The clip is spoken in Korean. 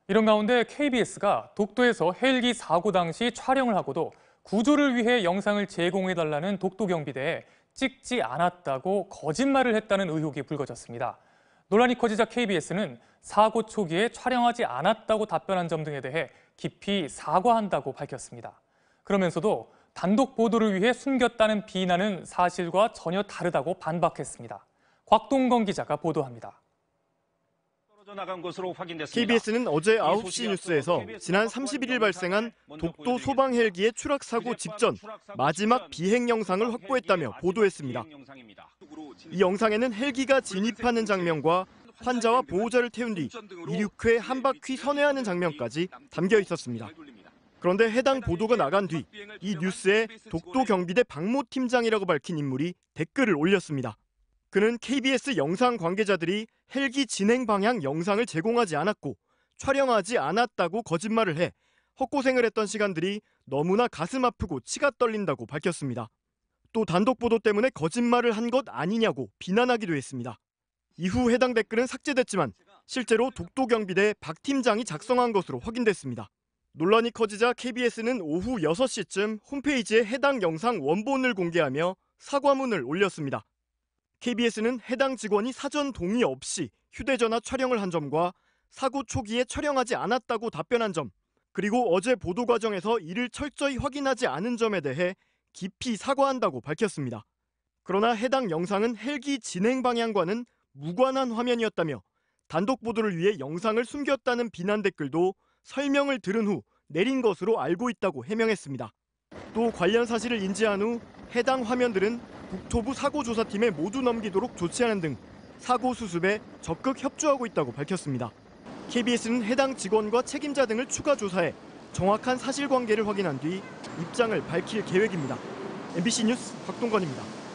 이런 가운데 KBS가 독도에서 헬기 사고 당시 촬영을 하고도 구조를 위해 영상을 제공해달라는 독도 경비대에 찍지 않았다고 거짓말을 했다는 의혹이 불거졌습니다. 논란이 커지자 KBS는 사고 초기에 촬영하지 않았다고 답변한 점 등에 대해 깊이 사과한다고 밝혔습니다. 그러면서도 단독 보도를 위해 숨겼다는 비난은 사실과 전혀 다르다고 반박했습니다. 곽동건 기자가 보도합니다. KBS는 어제 9시 뉴스에서 지난 31일 발생한 독도 소방 헬기의 추락 사고 직전 마지막 비행 영상을 확보했다며 보도했습니다. 이 영상에는 헬기가 진입하는 장면과 환자와 보호자를 태운 뒤 이륙해 한 바퀴 선회하는 장면까지 담겨 있었습니다. 그런데 해당 보도가 나간 뒤 이 뉴스에 독도 경비대 박모 팀장이라고 밝힌 인물이 댓글을 올렸습니다. 그는 KBS 영상 관계자들이 헬기 진행 방향 영상을 제공하지 않았고 촬영하지 않았다고 거짓말을 해 헛고생을 했던 시간들이 너무나 가슴 아프고 치가 떨린다고 밝혔습니다. 또 단독 보도 때문에 거짓말을 한 것 아니냐고 비난하기도 했습니다. 이후 해당 댓글은 삭제됐지만 실제로 독도 경비대 박 팀장이 작성한 것으로 확인됐습니다. 논란이 커지자 KBS는 오후 6시쯤 홈페이지에 해당 영상 원본을 공개하며 사과문을 올렸습니다. KBS는 해당 직원이 사전 동의 없이 휴대전화 촬영을 한 점과 사고 초기에 촬영하지 않았다고 답변한 점, 그리고 어제 보도 과정에서 이를 철저히 확인하지 않은 점에 대해 깊이 사과한다고 밝혔습니다. 그러나 해당 영상은 헬기 진행 방향과는 무관한 화면이었다며 단독 보도를 위해 영상을 숨겼다는 비난 댓글도 설명을 들은 후 내린 것으로 알고 있다고 해명했습니다. 또 관련 사실을 인지한 후 해당 화면들은 국토부 사고조사팀에 모두 넘기도록 조치하는 등 사고 수습에 적극 협조하고 있다고 밝혔습니다. KBS는 해당 직원과 책임자 등을 추가 조사해 정확한 사실관계를 확인한 뒤 입장을 밝힐 계획입니다. MBC 뉴스 박동건입니다.